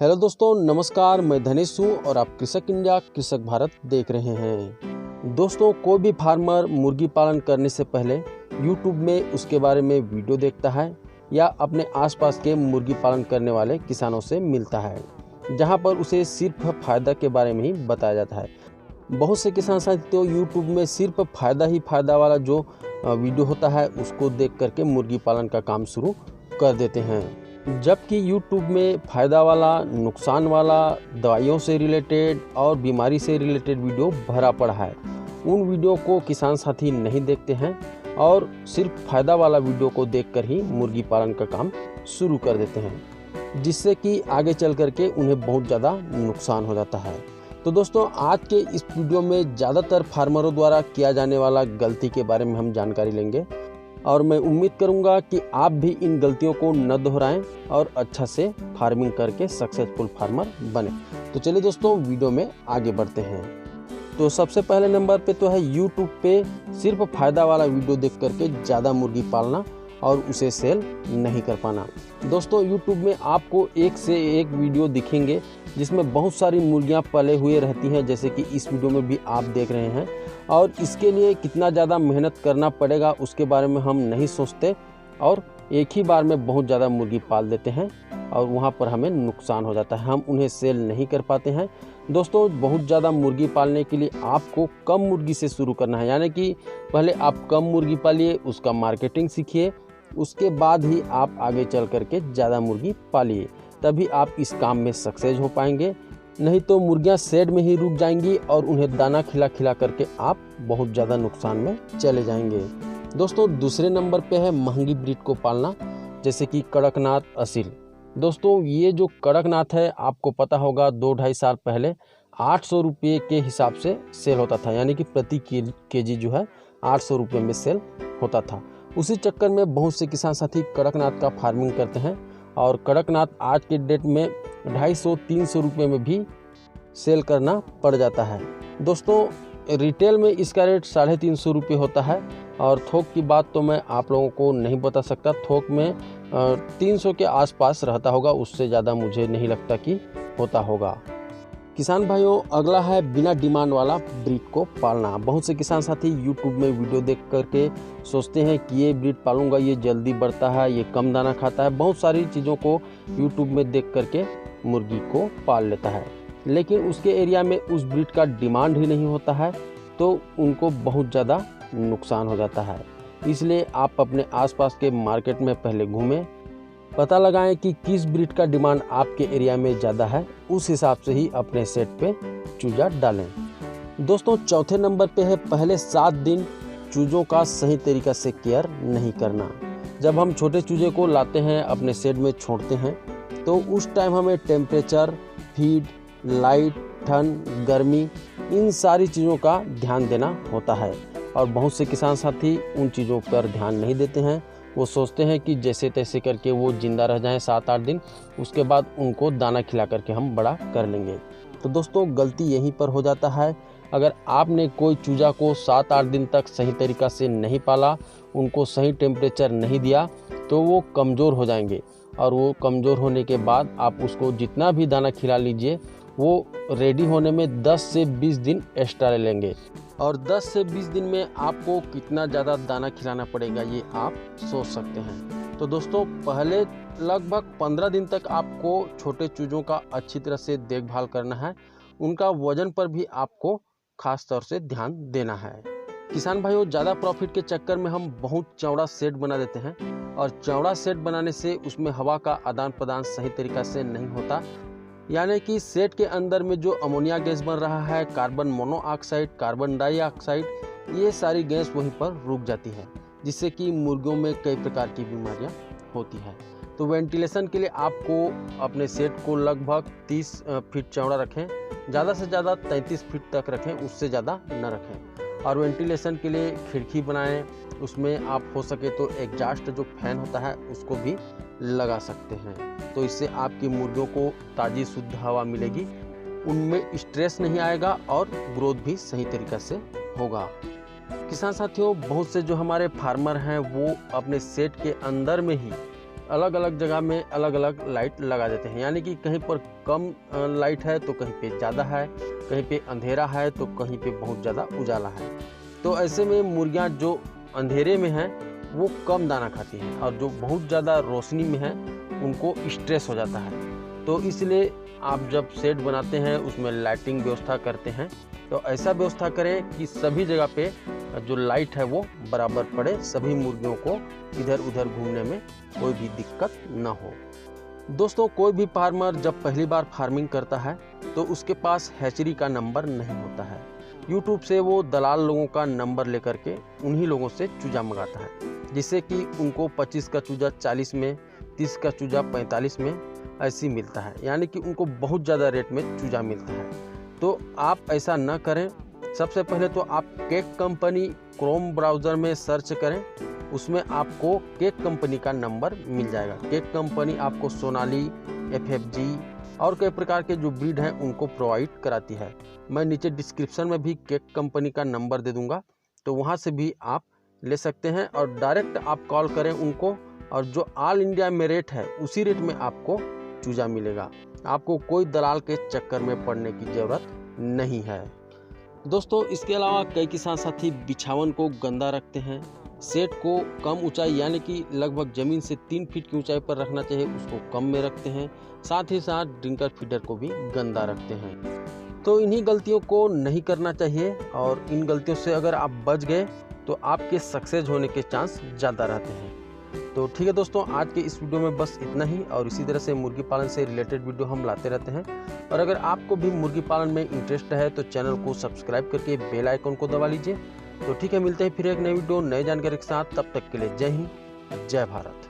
Hello दोस्तों, नमस्कार। मैं धनेश हूँ और आप कृषक इंडिया कृषक भारत देख रहे हैं। दोस्तों, कोई भी फार्मर मुर्गी पालन करने से पहले यूट्यूब में उसके बारे में वीडियो देखता है या अपने आसपास के मुर्गी पालन करने वाले किसानों से मिलता है, जहां पर उसे सिर्फ फ़ायदा के बारे में ही बताया जाता है। बहुत से किसान साथी तो यूट्यूब में सिर्फ फ़ायदा वाला जो वीडियो होता है उसको देख करके मुर्गी पालन का काम शुरू कर देते हैं, जबकि यूट्यूब में फ़ायदा वाला, नुकसान वाला, दवाइयों से रिलेटेड और बीमारी से रिलेटेड वीडियो भरा पड़ा है। उन वीडियो को किसान साथी नहीं देखते हैं और सिर्फ फ़ायदा वाला वीडियो को देखकर ही मुर्गी पालन का काम शुरू कर देते हैं, जिससे कि आगे चल करके उन्हें बहुत ज़्यादा नुकसान हो जाता है। तो दोस्तों, आज के इस वीडियो में ज़्यादातर फार्मरों द्वारा किया जाने वाला गलती के बारे में हम जानकारी लेंगे और मैं उम्मीद करूंगा कि आप भी इन गलतियों को न दोहराएं और अच्छा से फार्मिंग करके सक्सेसफुल फार्मर बने। तो चलिए दोस्तों, वीडियो में आगे बढ़ते हैं। तो सबसे पहले नंबर पे तो है यूट्यूब पे सिर्फ फ़ायदा वाला वीडियो देख करके ज़्यादा मुर्गी पालना और उसे सेल नहीं कर पाना। दोस्तों, यूट्यूब में आपको एक से एक वीडियो दिखेंगे जिसमें बहुत सारी मुर्गियां पले हुए रहती हैं, जैसे कि इस वीडियो में भी आप देख रहे हैं, और इसके लिए कितना ज़्यादा मेहनत करना पड़ेगा उसके बारे में हम नहीं सोचते और एक ही बार में बहुत ज़्यादा मुर्गी पाल देते हैं और वहाँ पर हमें नुकसान हो जाता है, हम उन्हें सेल नहीं कर पाते हैं। दोस्तों, बहुत ज़्यादा मुर्गी पालने के लिए आपको कम मुर्गी से शुरू करना है, यानी कि पहले आप कम मुर्गी पालिए, उसका मार्केटिंग सीखिए, उसके बाद ही आप आगे चल करके ज़्यादा मुर्गी पालिए, तभी आप इस काम में सक्सेस हो पाएंगे। नहीं तो मुर्गियां शेड में ही रुक जाएंगी और उन्हें दाना खिला करके आप बहुत ज़्यादा नुकसान में चले जाएंगे। दोस्तों, दूसरे नंबर पे है महंगी ब्रीड को पालना, जैसे कि कड़कनाथ, असील। दोस्तों, ये जो कड़कनाथ है, आपको पता होगा 2-2.5 साल पहले 800 रुपये के हिसाब से सेल होता था, यानी कि प्रति केजी जो है 800 रुपये में सेल होता था। उसी चक्कर में बहुत से किसान साथी कड़कनाथ का फार्मिंग करते हैं और कड़कनाथ आज के डेट में 250-300 रुपये में भी सेल करना पड़ जाता है। दोस्तों, रिटेल में इसका रेट 350 रुपये होता है और थोक की बात तो मैं आप लोगों को नहीं बता सकता। थोक में 300 के आसपास रहता होगा, उससे ज़्यादा मुझे नहीं लगता कि होता होगा। किसान भाइयों, अगला है बिना डिमांड वाला ब्रीड को पालना। बहुत से किसान साथी यूट्यूब में वीडियो देख करके सोचते हैं कि ये ब्रीड पालूंगा, ये जल्दी बढ़ता है, ये कम दाना खाता है, बहुत सारी चीज़ों को यूट्यूब में देख करके मुर्गी को पाल लेता है, लेकिन उसके एरिया में उस ब्रीड का डिमांड ही नहीं होता है, तो उनको बहुत ज़्यादा नुकसान हो जाता है। इसलिए आप अपने आसपास के मार्केट में पहले घूमें, पता लगाएं कि किस ब्रीड का डिमांड आपके एरिया में ज़्यादा है, उस हिसाब से ही अपने सेट पे चूजा डालें। दोस्तों, चौथे नंबर पे है पहले 7 दिन चूजों का सही तरीक़ा से केयर नहीं करना। जब हम छोटे चूजे को लाते हैं, अपने सेट में छोड़ते हैं, तो उस टाइम हमें टेम्परेचर, फीड, लाइट, ठंड, गर्मी, इन सारी चीज़ों का ध्यान देना होता है और बहुत से किसान साथी उन चीज़ों पर ध्यान नहीं देते हैं। वो सोचते हैं कि जैसे तैसे करके वो ज़िंदा रह जाएं 7-8 दिन, उसके बाद उनको दाना खिला करके हम बड़ा कर लेंगे। तो दोस्तों, गलती यहीं पर हो जाता है। अगर आपने कोई चूजा को 7-8 दिन तक सही तरीक़ा से नहीं पाला, उनको सही टेम्परेचर नहीं दिया, तो वो कमज़ोर हो जाएंगे और वो कमज़ोर होने के बाद आप उसको जितना भी दाना खिला लीजिए, वो रेडी होने में 10 से 20 दिन एक्स्ट्रा ले लेंगे और 10 से 20 दिन में आपको कितना ज़्यादा दाना खिलाना पड़ेगा ये आप सोच सकते हैं। तो दोस्तों, पहले लगभग 15 दिन तक आपको छोटे चूजों का अच्छी तरह से देखभाल करना है, उनका वजन पर भी आपको खास तौर से ध्यान देना है। किसान भाइयों, ज़्यादा प्रॉफिट के चक्कर में हम बहुत चौड़ा सेट बना देते हैं और चौड़ा सेट बनाने से उसमें हवा का आदान प्रदान सही तरीक़ा से नहीं होता, यानी कि सेट के अंदर में जो अमोनिया गैस बन रहा है, कार्बन मोनोऑक्साइड, कार्बन डाइऑक्साइड, ये सारी गैस वहीं पर रुक जाती है, जिससे कि मुर्गियों में कई प्रकार की बीमारियां होती हैं। तो वेंटिलेशन के लिए आपको अपने सेट को लगभग 30 फीट चौड़ा रखें, ज़्यादा से ज़्यादा 33 फीट तक रखें, उससे ज़्यादा न रखें। और वेंटिलेशन के लिए खिड़की बनाएं, उसमें आप हो सके तो एग्जॉस्ट जो फैन होता है उसको भी लगा सकते हैं, तो इससे आपकी मुर्गियों को ताज़ी शुद्ध हवा मिलेगी, उनमें स्ट्रेस नहीं आएगा और ग्रोथ भी सही तरीक़े से होगा। किसान साथियों, बहुत से जो हमारे फार्मर हैं वो अपने सेट के अंदर में ही अलग अलग जगह में अलग अलग लाइट लगा देते हैं, यानी कि कहीं पर कम लाइट है तो कहीं पे ज़्यादा है, कहीं पे अंधेरा है तो कहीं पे बहुत ज़्यादा उजाला है। तो ऐसे में मुर्गियाँ जो अंधेरे में हैं वो कम दाना खाती हैं, और जो बहुत ज़्यादा रोशनी में है उनको स्ट्रेस हो जाता है। तो इसलिए आप जब शेड बनाते हैं उसमें लाइटिंग व्यवस्था करते हैं तो ऐसा व्यवस्था करें कि सभी जगह पे जो लाइट है वो बराबर पड़े, सभी मुर्गियों को इधर उधर घूमने में कोई भी दिक्कत ना हो। दोस्तों, कोई भी फार्मर जब पहली बार फार्मिंग करता है तो उसके पास हैचरी का नंबर नहीं होता है। यूट्यूब से वो दलाल लोगों का नंबर लेकर के उन्हीं लोगों से चूजा मंगाता है, जिससे कि उनको 25 का चूजा 40 में, 30 का चूजा 45 में ऐसी मिलता है, यानी कि उनको बहुत ज़्यादा रेट में चूजा मिलता है। तो आप ऐसा न करें। सबसे पहले तो आप केक कंपनी क्रोम ब्राउज़र में सर्च करें, उसमें आपको केक कंपनी का नंबर मिल जाएगा। केक कंपनी आपको सोनाली, FFG और कई प्रकार के जो ब्रीड हैं उनको प्रोवाइड कराती है। मैं नीचे डिस्क्रिप्शन में भी केक कंपनी का नंबर दे दूंगा, तो वहां से भी आप ले सकते हैं और डायरेक्ट आप कॉल करें उनको, और जो ऑल इंडिया में रेट है उसी रेट में आपको चूजा मिलेगा। आपको कोई दलाल के चक्कर में पड़ने की ज़रूरत नहीं है। दोस्तों, इसके अलावा कई किसान साथी बिछावन को गंदा रखते हैं, सेट को कम ऊंचाई यानी कि लगभग ज़मीन से 3 फीट की ऊंचाई पर रखना चाहिए उसको कम में रखते हैं, साथ ही साथ ड्रिंकर फीडर को भी गंदा रखते हैं। तो इन्हीं गलतियों को नहीं करना चाहिए, और इन गलतियों से अगर आप बच गए तो आपके सक्सेस होने के चांस ज़्यादा रहते हैं। तो ठीक है दोस्तों, आज के इस वीडियो में बस इतना ही, और इसी तरह से मुर्गी पालन से रिलेटेड वीडियो हम लाते रहते हैं। और अगर आपको भी मुर्गी पालन में इंटरेस्ट है तो चैनल को सब्सक्राइब करके बेल आइकन को दबा लीजिए। तो ठीक है, मिलते हैं फिर एक नई वीडियो नई जानकारी के साथ। तब तक के लिए जय हिंद, जय भारत।